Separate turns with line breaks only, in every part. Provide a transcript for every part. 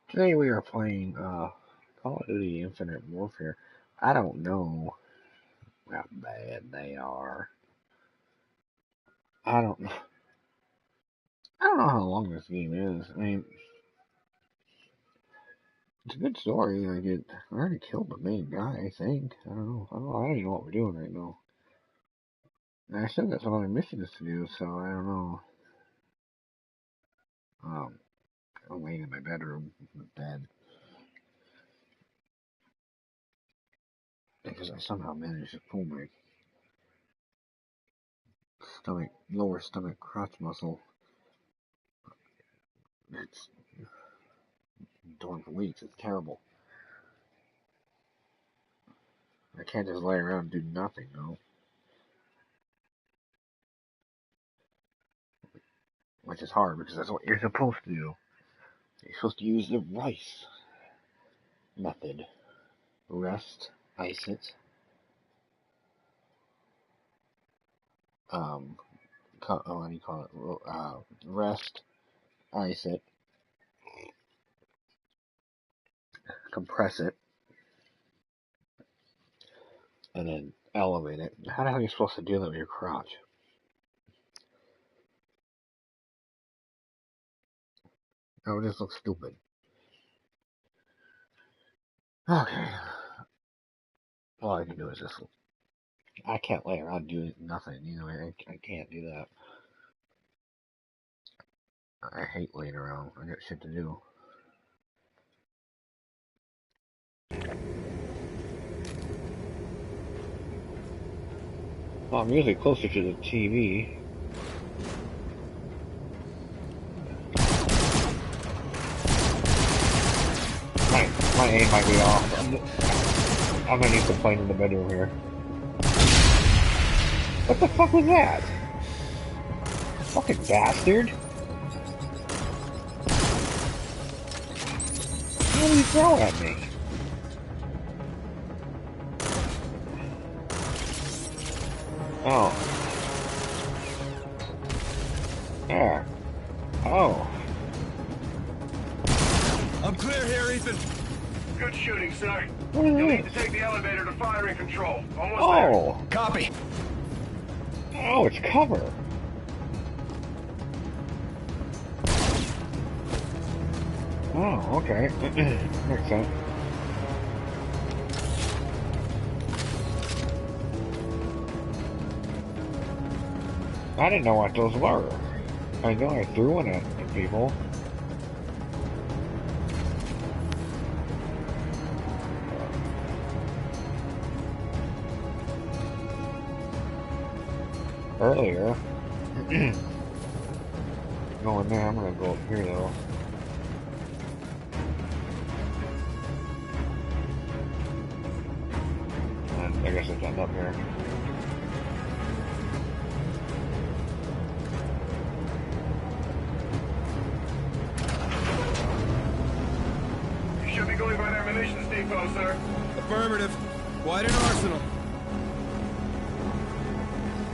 Today we are playing Call of Duty Infinite Warfare. I don't know how bad they are. I don't know. I don't know how long this game is. I mean, it's a good story. I already killed the main guy. I think. I don't know. I don't even know what we're doing right now. And I still got some other missions to do, so I don't know. I'm laying in my bedroom, in the bed, because I somehow managed to pull my lower stomach crotch muscle. It's torn for weeks. It's terrible. I can't just lay around and do nothing, though. Which is hard because that's what you're supposed to do. You're supposed to use the rice method. Rest, ice it. What do you call it? Rest, ice it, compress it, and then elevate it. How the hell are you supposed to do that with your crotch? Oh, this looks stupid. Okay. All I can do is this. I can't lay around doing nothing. I can't do that. I hate laying around. I got shit to do. Well, I'm usually closer to the TV. My aim might be off. I'm gonna need some plane in the bedroom here. What the fuck was that? Fucking bastard! How did he throw at me? Oh. There. Oh.
I'm clear here, Ethan.
Good shooting, sir. You'll need to take the elevator to firing control. Almost there.
Copy.
Oh, it's cover. Oh, okay. Makes sense. I didn't know what those were. I know I threw one at people. Earlier. Going there, I'm gonna go up here though. And I guess it's end up here.
You should be going by their munitions depot, sir.
Affirmative. Quite an arsenal.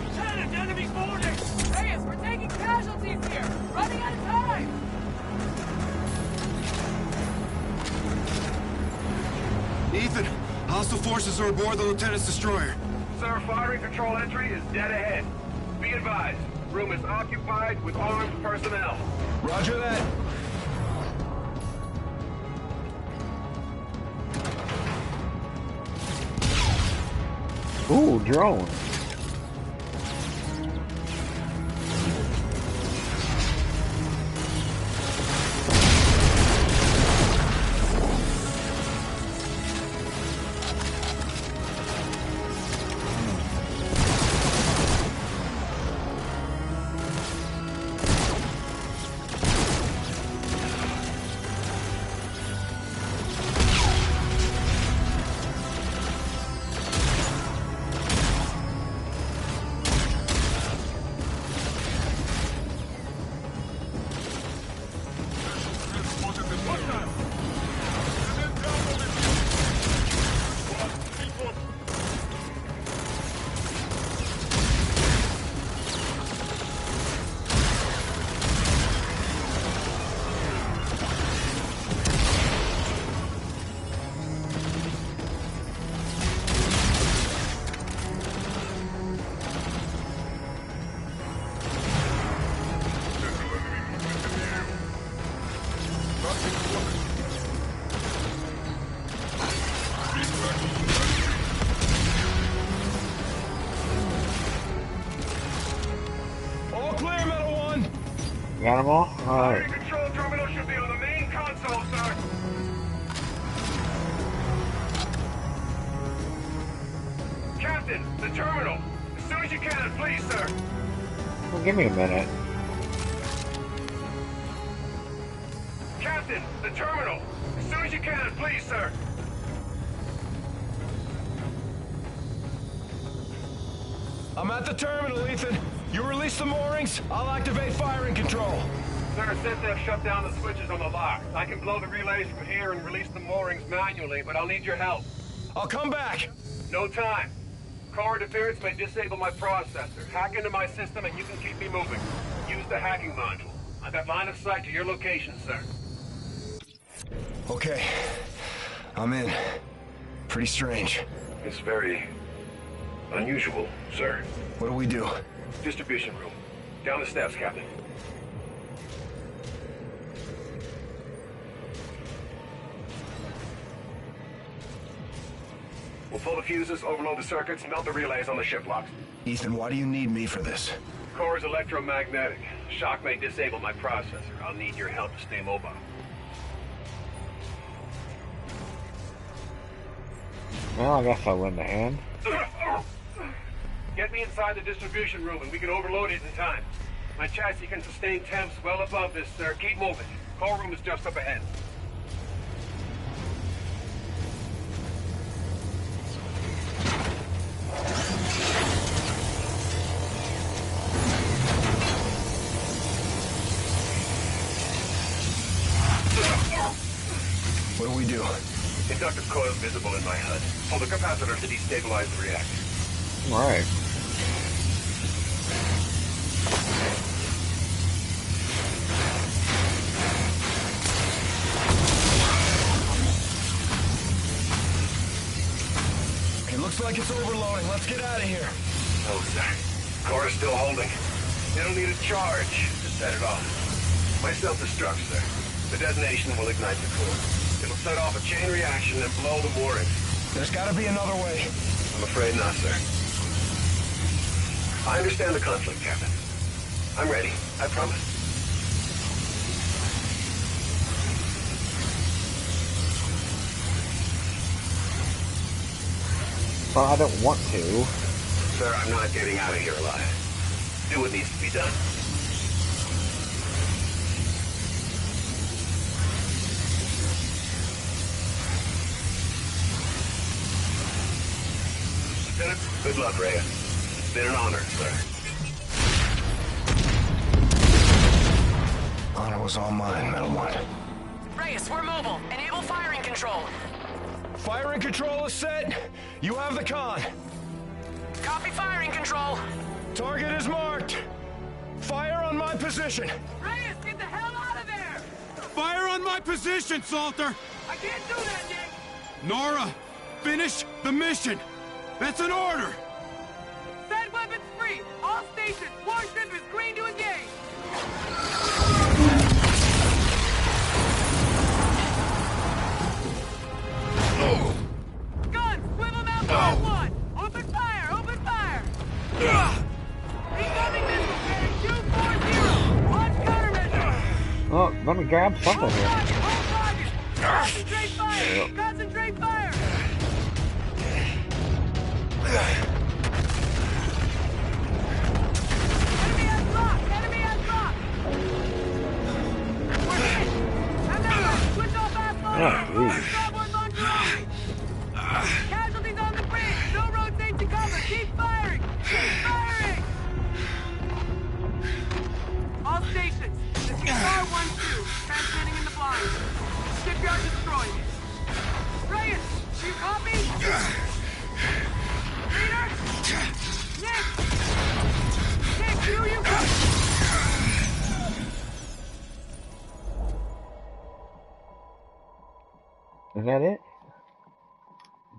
Lieutenant, enemy's boarding! Reyes, we're taking casualties here! Running out of time!
Ethan, hostile forces are aboard the lieutenant's destroyer.
Sir, firing control entry is dead ahead. Be advised, room is occupied with armed personnel.
Roger that.
Ooh, drone.
All clear, Metal One.
Got them all? Alright.
Fire control terminal should be on the main console, sir. Captain, the terminal. As soon as you can, please, sir.
Well, give me a minute.
Captain, the terminal. As soon as you can, please, sir.
I'm at the terminal, Ethan. You release the moorings, I'll activate firing control.
Sir, since they've shut down the switches on the locks, I can blow the relays from here and release the moorings manually, but I'll need your help.
I'll come back.
No time. Core interference may disable my processor. Hack into my system and you can keep me moving. Use the hacking module. I've got line of sight to your location, sir.
Okay. I'm in. Pretty strange.
It's very unusual, sir.
What do we do?
Distribution room. Down the steps, Captain. We'll pull the fuses, overload the circuits, melt the relays on the ship locks.
Ethan, why do you need me for this?
Core is electromagnetic. Shock may disable my processor. I'll need your help to stay mobile.
Well, I guess I'll lend a hand.
Get me inside the distribution room and we can overload it in time. My chassis can sustain temps well above this, sir. Keep moving. Core room is just up ahead.
What do we do?
Inductive coil visible in my HUD. Pull the capacitor to destabilize the reactor.
Alright.
It looks like it's overloading. Let's get out of here.
No, sir. Core is still holding. It'll need a charge to set it off. My self-destruct, sir. The detonation will ignite the core. It'll set off a chain reaction and blow the moorings.
There's gotta be another way.
I'm afraid not, sir. I understand the conflict, Captain. I'm ready. I promise.
But I don't want to.
Sir, I'm not getting out of here alive. Do what needs to be done. Lieutenant, good luck, Reyes. It's been an honor, sir.
Honor was all mine, Metal One.
Reyes, we're mobile. Enable firing control.
Firing control is set. You have the con.
Copy firing control.
Target is marked. Fire on my position.
Reyes, get the hell out of there!
Fire on my position, Salter!
I can't do that, Nick!
Nora, finish the mission! That's an order!
Set weapons free! All stations! Warship is green to engage! Guns! Swivel mount Mark 1! Open fire! Open fire! Incoming missile bearing 240! Launch countermeasure!
Oh, let me grab something
Hold
here.
target! Hold target! Concentrate fire! Concentrate fire! Enemy has locked! Enemy has locked! We're hit! I'm not switch off fast
Oh,
launcher!
geez.
Starboard launcher on! Casualties on the bridge! No road safety cover! Keep firing! Keep firing! All stations, this is Star 1-2, transmitting in the blind. Shipyard destroyed. Reyes, do you copy? Reader? Nick! Nick, do you copy?
Is that it?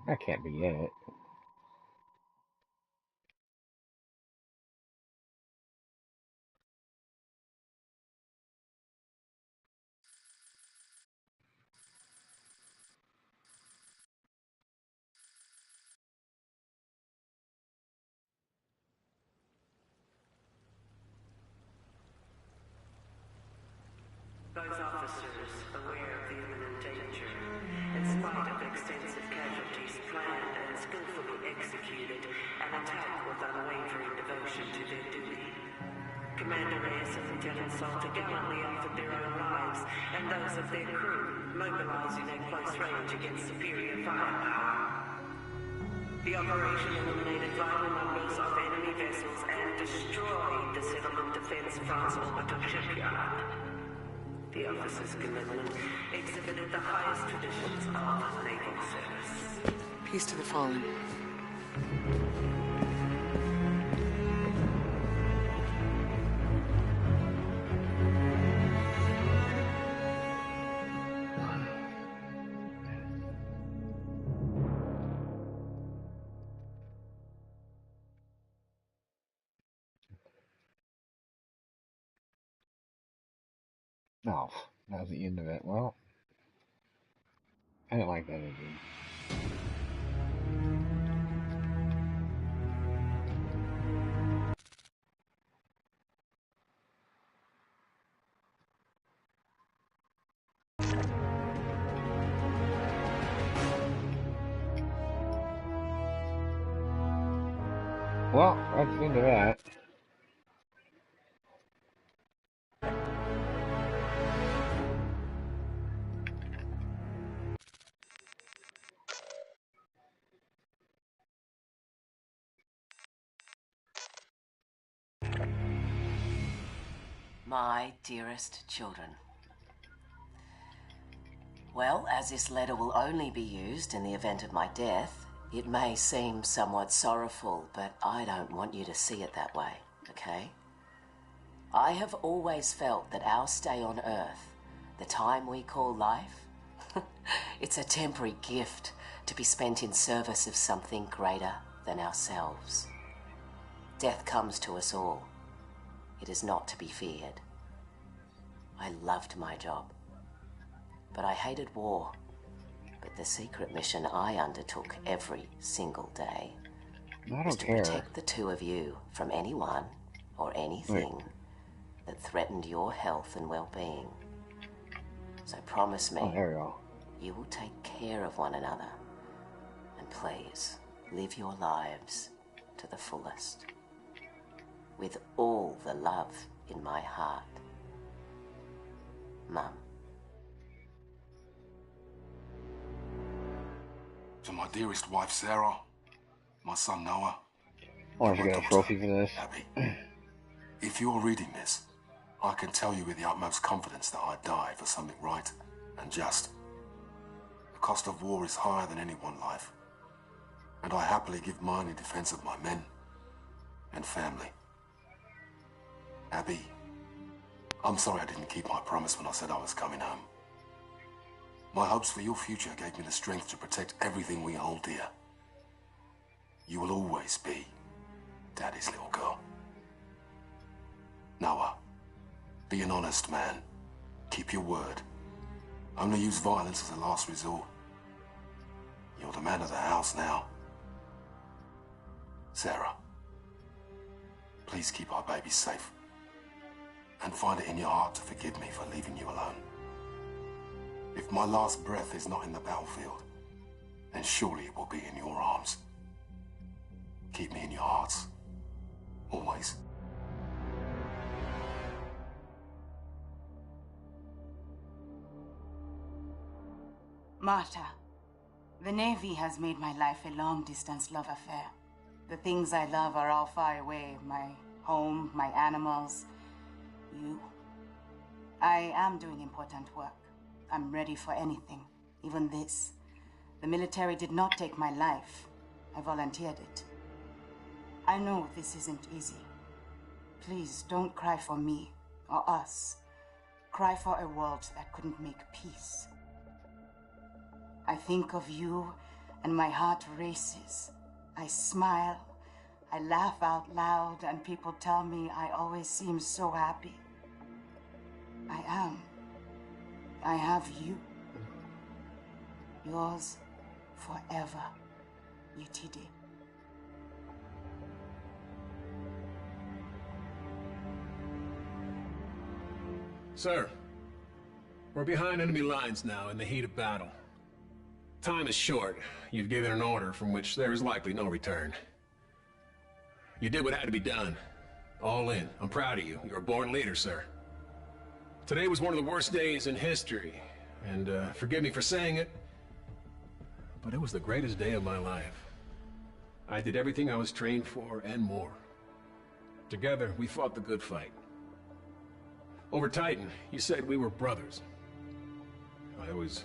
That can't be it.
both officers, aware of the imminent danger, in spite of extensive casualties planned and skillfully executed, an attack with unwavering devotion to their duty. Commander Reyes and Lieutenant Salter gallantly offered their own lives and those of their crew, mobilizing at close range against superior firepower. The operation eliminated vital numbers of enemy vessels and destroyed the settlement defense France orbital shipyard. The officer's commitment exhibited the highest traditions of naval service.
Peace to the fallen.
Oh, that was the end of it. Well, I didn't like that ending. Well, that's the end of that.
My dearest children. Well, as this letter will only be used in the event of my death, it may seem somewhat sorrowful, but I don't want you to see it that way, okay? I have always felt that our stay on Earth, the time we call life, it's a temporary gift to be spent in service of something greater than ourselves. Death comes to us all. It is not to be feared. I loved my job, but I hated war. But the secret mission I undertook every single day was to protect the two of you from anyone or anything that threatened your health and well-being. So promise me you will take care of one another, and please live your lives to the fullest, with all the love in my heart. Mum.
To my dearest wife, Sarah, my son, Noah.
I want to get a trophy for this.
Abby, if you're reading this, I can tell you with the utmost confidence that I'd die for something right and just. The cost of war is higher than any one life, and I happily give mine in defense of my men and family. Abby, I'm sorry I didn't keep my promise when I said I was coming home. My hopes for your future gave me the strength to protect everything we hold dear. You will always be Daddy's little girl. Noah, be an honest man. Keep your word. Only use violence as a last resort. You're the man of the house now. Sarah, please keep our baby safe. And find it in your heart to forgive me for leaving you alone. If my last breath is not in the battlefield, then surely it will be in your arms. Keep me in your hearts. Always.
Marta, the Navy has made my life a long-distance love affair. The things I love are all far away. My home, my animals, you. I am doing important work. I'm ready for anything, even this. The military did not take my life. I volunteered it. I know this isn't easy. Please don't cry for me or us. Cry for a world that couldn't make peace. I think of you and my heart races. I smile, I laugh out loud, and people tell me I always seem so happy. I am. I have you. Yours forever, UTD.
Sir,
We're behind enemy lines now in the heat of battle. Time is short. You've given an order from which there is likely no return. You did what had to be done. All in. I'm proud of you. You're a born leader, sir. Today was one of the worst days in history, and forgive me for saying it, but it was the greatest day of my life. I did everything I was trained for and more. Together, we fought the good fight. Over Titan, you said we were brothers. I always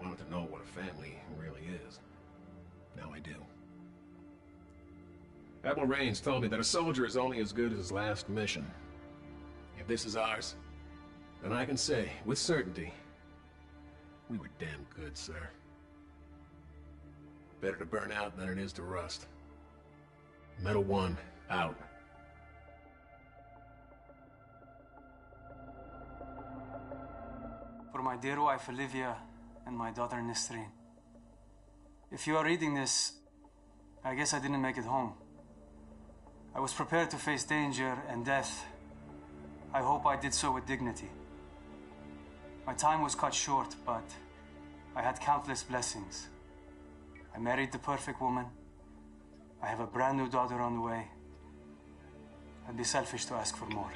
wanted to know what a family really is. Now I do. Admiral Raines told me that a soldier is only as good as his last mission. If this is ours, then I can say, with certainty, we were damn good, sir. Better to burn out than it is to rust. Metal 1, out.
For my dear wife Olivia and my daughter Nesrine. If you are reading this, I guess I didn't make it home. I was prepared to face danger and death. I hope I did so with dignity. My time was cut short, but I had countless blessings. I married the perfect woman. I have a brand new daughter on the way. I'd be selfish to ask for more.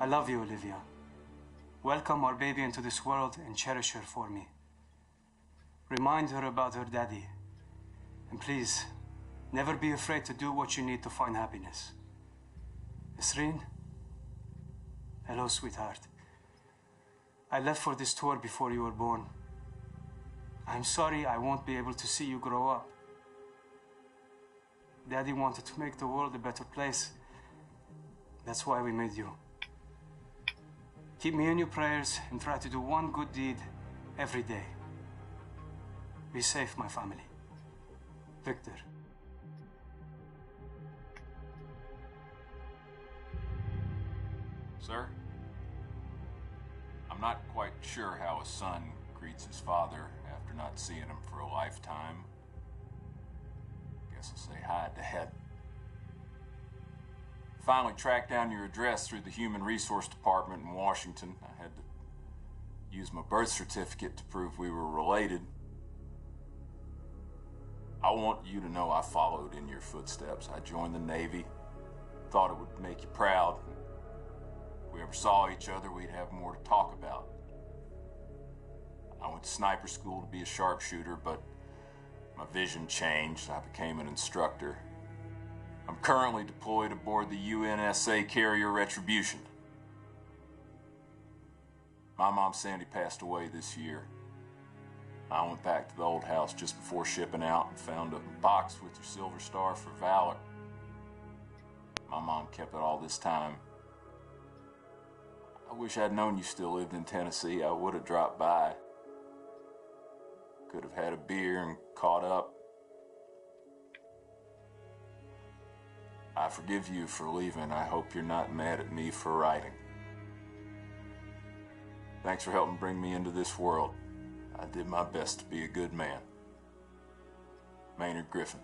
I love you, Olivia. Welcome our baby into this world and cherish her for me. Remind her about her daddy. And please, never be afraid to do what you need to find happiness. Nesrine? Hello, sweetheart. I left for this tour before you were born. I'm sorry I won't be able to see you grow up. Daddy wanted to make the world a better place. That's why we made you. Keep me in your prayers and try to do one good deed every day. Be safe, my family. Victor.
Sir? I'm not quite sure how a son greets his father after not seeing him for a lifetime. Guess I'll say hi to Dad. Finally tracked down your address through the Human Resource Department in Washington. I had to use my birth certificate to prove we were related. I want you to know I followed in your footsteps. I joined the Navy. Thought it would make you proud. If we ever saw each other, we'd have more to talk about. I went to sniper school to be a sharpshooter, but my vision changed. I became an instructor. I'm currently deployed aboard the UNSA carrier Retribution. My mom Sandy passed away this year. I went back to the old house just before shipping out and found a box with your Silver Star for Valor. My mom kept it all this time. I wish I'd known you still lived in Tennessee. I would have dropped by. Could have had a beer and caught up. I forgive you for leaving. I hope you're not mad at me for writing. Thanks for helping bring me into this world. I did my best to be a good man. Maynard Griffin.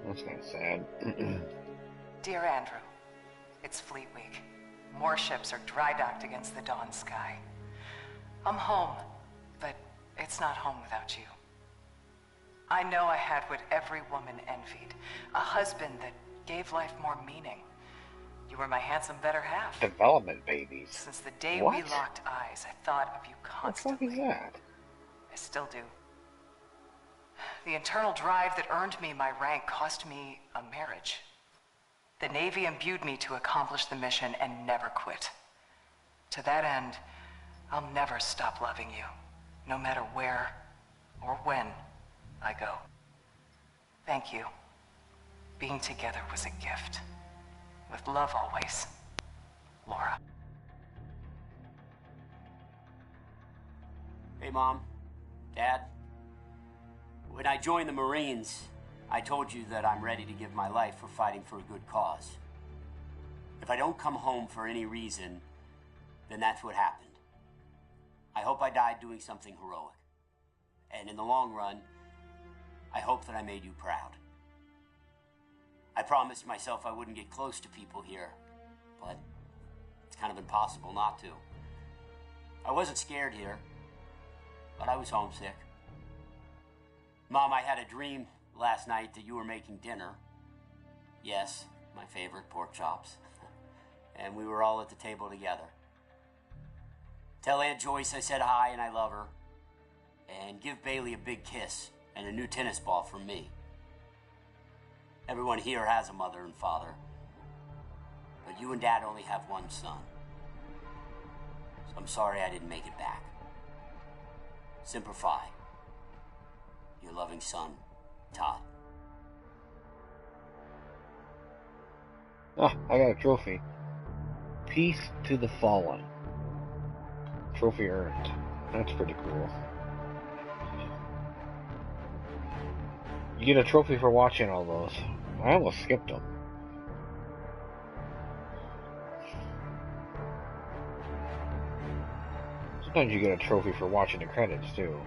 That's kind of sad.
Dear Andrew, it's Fleet Week. More ships are dry docked against the dawn sky. I'm home, but it's not home without you. I know I had what every woman envied, a husband that gave life more meaning. You were my handsome better half.
Development babies.
Since the day
What?
we locked eyes, I thought of you constantly.
What the fuck is that?
I still do. The internal drive that earned me my rank cost me a marriage. The Navy imbued me to accomplish the mission and never quit. To that end, I'll never stop loving you, no matter where or when I go. Thank you. Being together was a gift. With love always, Laura.
Hey, Mom. Dad. When I joined the Marines, I told you that I'm ready to give my life for fighting for a good cause. If I don't come home for any reason, then that's what happened. I hope I died doing something heroic. And in the long run, I hope that I made you proud. I promised myself I wouldn't get close to people here, but It's kind of impossible not to. I wasn't scared here, but I was homesick. Mom, I had a dream last night that you were making dinner. Yes, my favorite, pork chops. And we were all at the table together. Tell Aunt Joyce I said hi and I love her. And give Bailey a big kiss and a new tennis ball from me. Everyone here has a mother and father. But you and Dad only have one son. So I'm sorry I didn't make it back. Semper Fi. Your loving son, Todd.
Ah, I got a trophy. Peace to the Fallen. Trophy earned. That's pretty cool. You get a trophy for watching all those. I almost skipped them. Sometimes you get a trophy for watching the credits, too.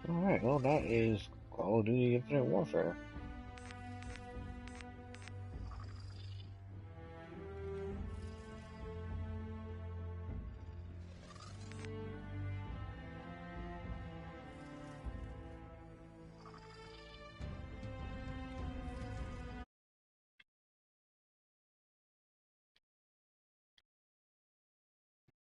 Alright, well that is Call of Duty Infinite Warfare.